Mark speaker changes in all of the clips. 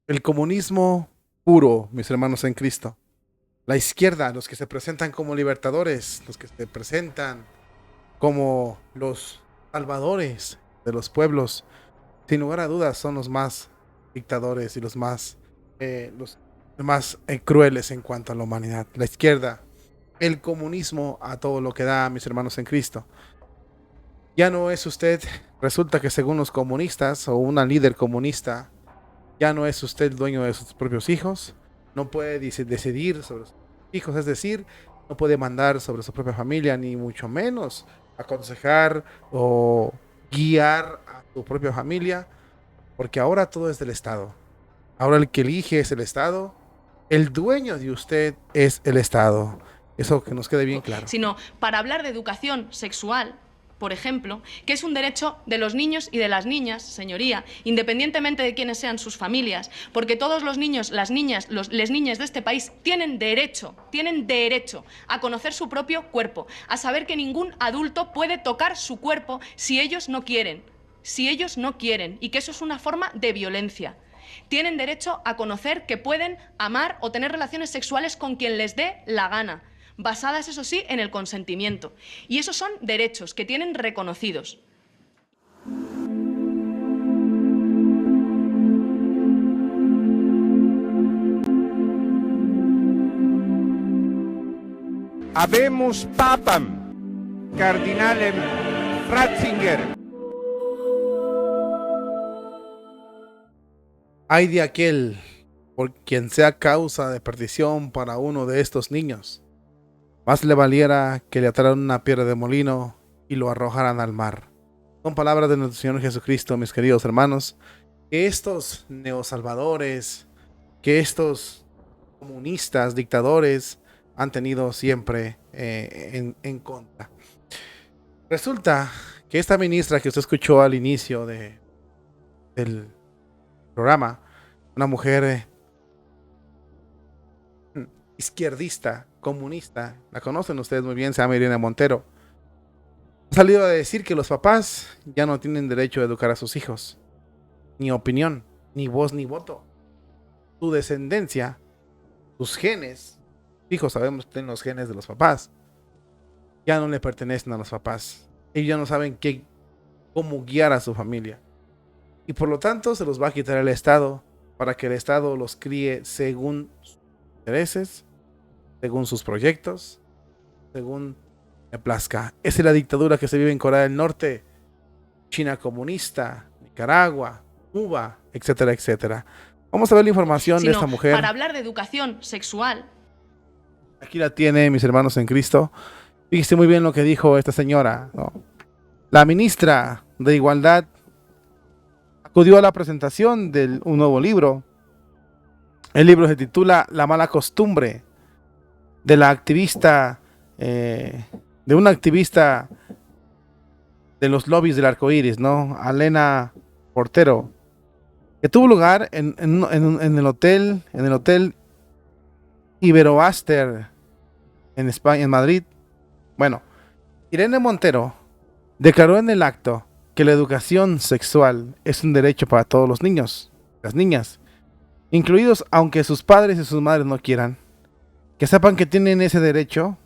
Speaker 1: El comunismo puro, mis hermanos en Cristo. La izquierda, los que se presentan como libertadores, los que se presentan como los salvadores de los pueblos, sin lugar a dudas son los más dictadores y los más crueles en cuanto a la humanidad. La izquierda, el comunismo a todo lo que da, mis hermanos en Cristo. Ya no es usted, resulta que según los comunistas o una líder comunista, ya no es usted el dueño de sus propios hijos, no puede decidir sobre sus hijos, es decir, no puede mandar sobre su propia familia, ni mucho menos aconsejar o guiar a su propia familia, porque ahora todo es del Estado. Ahora el que elige es el Estado, el dueño de usted es el Estado. Eso que nos quede bien claro.
Speaker 2: Sino para hablar de educación sexual, por ejemplo, que es un derecho de los niños y de las niñas, señoría, independientemente de quiénes sean sus familias, porque todos los niños, las niñas, les niñas de este país tienen derecho a conocer su propio cuerpo, a saber que ningún adulto puede tocar su cuerpo si ellos no quieren, y que eso es una forma de violencia. Tienen derecho a conocer que pueden amar o tener relaciones sexuales con quien les dé la gana, basadas, eso sí, en el consentimiento. Y esos son derechos que tienen reconocidos.
Speaker 3: Habemus papam, cardinalem Ratzinger.
Speaker 1: Hay de aquel por quien sea causa de perdición para uno de estos niños. Más le valiera que le ataran una piedra de molino y lo arrojaran al mar. Son palabras de nuestro Señor Jesucristo, mis queridos hermanos, que estos neosalvadores, que estos comunistas, dictadores, han tenido siempre en contra. Resulta que esta ministra que usted escuchó al inicio del programa, una mujer izquierdista, comunista, la conocen ustedes muy bien, se llama Irene Montero, ha salido a decir que los papás ya no tienen derecho a educar a sus hijos, ni opinión, ni voz ni voto. Su descendencia, sus genes, hijos sabemos que tienen los genes de los papás, ya no le pertenecen a los papás. Ellos ya no saben cómo guiar a su familia. Y por lo tanto se los va a quitar el Estado para que el Estado los críe según sus intereses, según sus proyectos, según me plazca. Esa es la dictadura que se vive en Corea del Norte, China comunista, Nicaragua, Cuba, etcétera, etcétera. Vamos a ver la información de esta
Speaker 2: Sino para
Speaker 1: mujer.
Speaker 2: hablar de educación sexual.
Speaker 1: Aquí la tiene, mis hermanos en Cristo. Fíjese muy bien lo que dijo esta señora, ¿no? La ministra de Igualdad acudió a la presentación de un nuevo libro. El libro se titula La mala costumbre de la activista, de una activista de los lobbies del arco iris, ¿no? Alena Portero, que tuvo lugar en el hotel Iberoaster en España, en Madrid. Bueno, Irene Montero declaró en el acto que la educación sexual es un derecho para todos los niños, las niñas, incluidos aunque sus padres y sus madres no quieran, que sepan que tienen ese derecho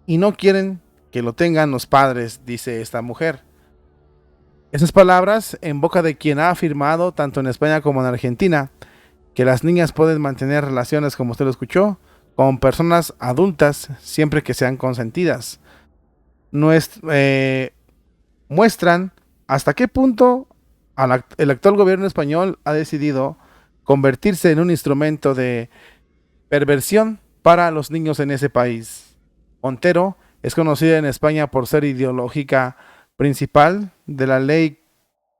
Speaker 1: y no quieren que lo tengan los padres, dice esta mujer. Esas palabras en boca de quien ha afirmado, tanto en España como en Argentina, que las niñas pueden mantener relaciones, como usted lo escuchó, con personas adultas siempre que sean consentidas. Muestran hasta qué punto el actual gobierno español ha decidido convertirse en un instrumento de perversión para los niños en ese país. Montero es conocida en España por ser ideológica principal de la ley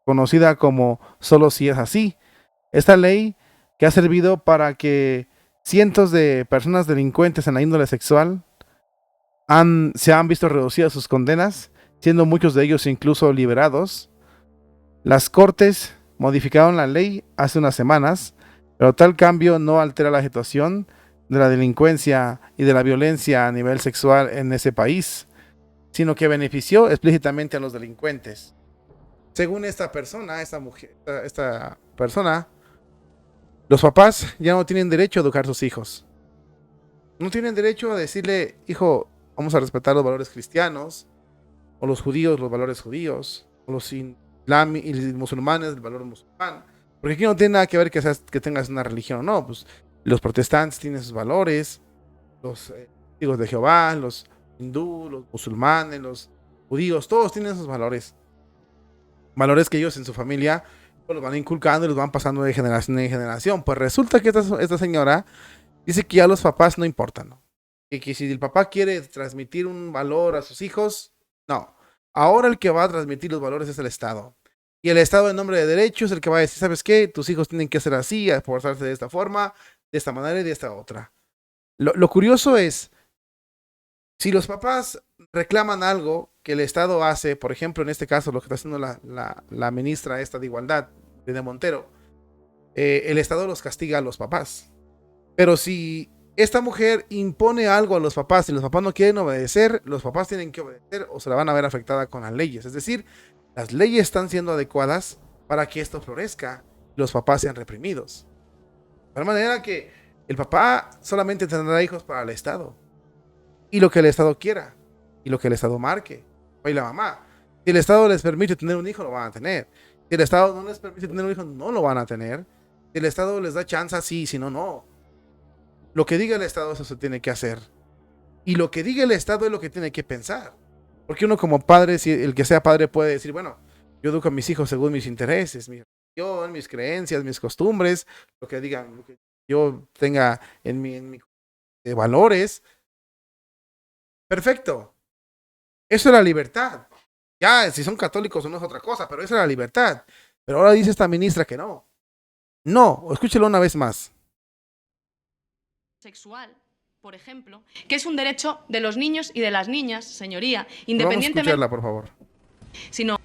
Speaker 1: conocida como Solo si es así. Esta ley que ha servido para que cientos de personas delincuentes en la índole sexual se han visto reducidas sus condenas, siendo muchos de ellos incluso liberados. Las cortes modificaron la ley hace unas semanas, pero tal cambio no altera la situación de la delincuencia y de la violencia a nivel sexual en ese país, sino que benefició explícitamente a los delincuentes. Según esta persona, esta persona Los papás ya no tienen derecho a educar a sus hijos. No tienen derecho a decirle, hijo, vamos a respetar los valores cristianos, o los judíos, los valores judíos, o los y musulmanes, el valor musulmán. Porque aquí no tiene nada que ver que tengas una religión o no. Pues los protestantes tienen sus valores, los testigos de Jehová, los hindú, los musulmanes, los judíos, todos tienen sus valores. Valores que ellos en su familia pues, los van inculcando y los van pasando de generación en generación. Pues resulta que esta señora dice que ya los papás no importan, ¿no? Que si el papá quiere transmitir un valor a sus hijos, no. Ahora el que va a transmitir los valores es el Estado. Y el Estado en nombre de derecho es el que va a decir, ¿sabes qué? Tus hijos tienen que ser así, esforzarse de esta forma, de esta manera y de esta otra. Lo curioso es, si los papás reclaman algo que el Estado hace, por ejemplo, en este caso, lo que está haciendo la ministra esta de Igualdad, de Montero, el Estado los castiga a los papás. Pero si esta mujer impone algo a los papás y los papás no quieren obedecer, los papás tienen que obedecer o se la van a ver afectada con las leyes. Es decir, las leyes están siendo adecuadas para que esto florezca y los papás sean reprimidos. De manera que el papá solamente tendrá hijos para el Estado. Y lo que el Estado quiera. Y lo que el Estado marque. Y la mamá. Si el Estado les permite tener un hijo, lo van a tener. Si el Estado no les permite tener un hijo, no lo van a tener. Si el Estado les da chance, sí, si no, no. Lo que diga el Estado, eso se tiene que hacer. Y lo que diga el Estado es lo que tiene que pensar. Porque uno como padre, si el que sea padre puede decir, bueno, yo educo a mis hijos según mis intereses, mi religión, mis creencias, mis costumbres, lo que digan, lo que yo tenga en mi valores. Perfecto. Eso es la libertad. Ya, si son católicos o no es otra cosa, pero esa es la libertad. Pero ahora dice esta ministra que no. No, escúchelo una vez más.
Speaker 2: Sexual, por ejemplo, que es un derecho de los niños y de las niñas, señoría,
Speaker 1: Vamos a
Speaker 2: independientemente,
Speaker 1: escucharla, por favor.
Speaker 2: sino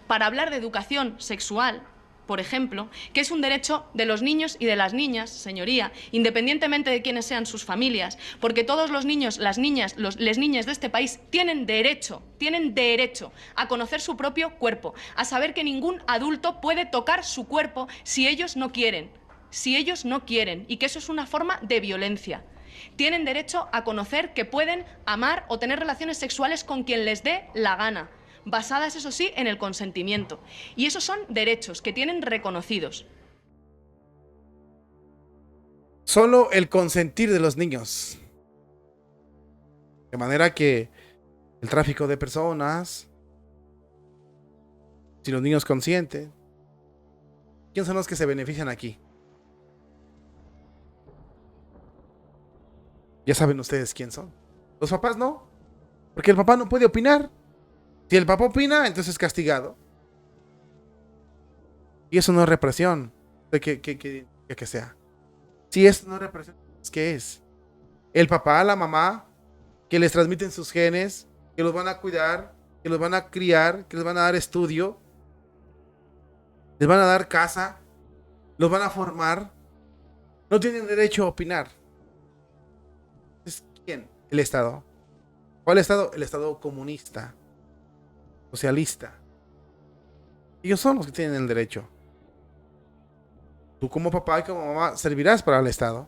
Speaker 2: para hablar de educación sexual, por ejemplo, que es un derecho de los niños y de las niñas, señoría, independientemente de quiénes sean sus familias, porque todos los niños, las niñas, les niñas de este país tienen derecho a conocer su propio cuerpo, a saber que ningún adulto puede tocar su cuerpo si ellos no quieren, y que eso es una forma de violencia. Tienen derecho a conocer que pueden amar o tener relaciones sexuales con quien les dé la gana, basadas, eso sí, en el consentimiento. Y esos son derechos que tienen reconocidos.
Speaker 1: Solo el consentir de los niños. De manera que el tráfico de personas, si los niños consienten, ¿quiénes son los que se benefician aquí? Ya saben ustedes quién son. Los papás no, porque el papá no puede opinar. Si el papá opina, entonces es castigado. Y eso no es represión, de que sea. Si eso no es represión, ¿qué es? El papá, la mamá, que les transmiten sus genes, que los van a cuidar, que los van a criar, que les van a dar estudio, les van a dar casa, los van a formar, no tienen derecho a opinar. ¿Quién? El Estado. ¿Cuál Estado? El Estado comunista, socialista. Ellos son los que tienen el derecho. Tú como papá y como mamá servirás para el Estado.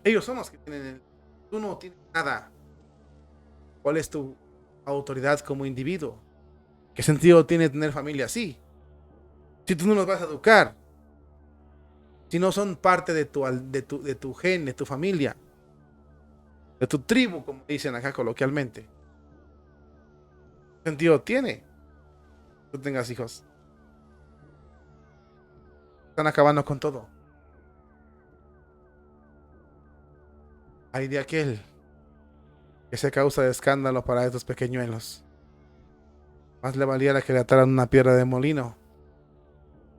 Speaker 1: Ellos son los que tienen el... Tú no tienes nada. ¿Cuál es tu autoridad como individuo? ¿Qué sentido tiene tener familia así? Si tú no los vas a educar, si no son parte de tu gen, de tu familia, de tu tribu, como dicen acá coloquialmente. ¿Qué sentido tiene que tú tengas hijos? Están acabando con todo. Hay de aquel que se causa de escándalo para estos pequeñuelos. Más le valiera que le ataran una piedra de molino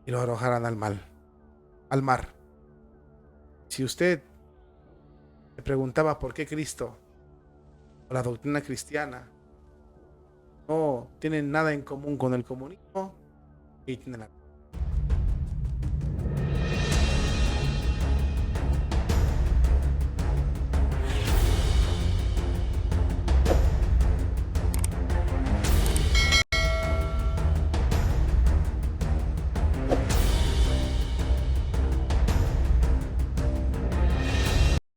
Speaker 1: y lo arrojaran al mar. Si usted se preguntaba por qué Cristo o la doctrina cristiana no tienen nada en común con el comunismo, y tiene la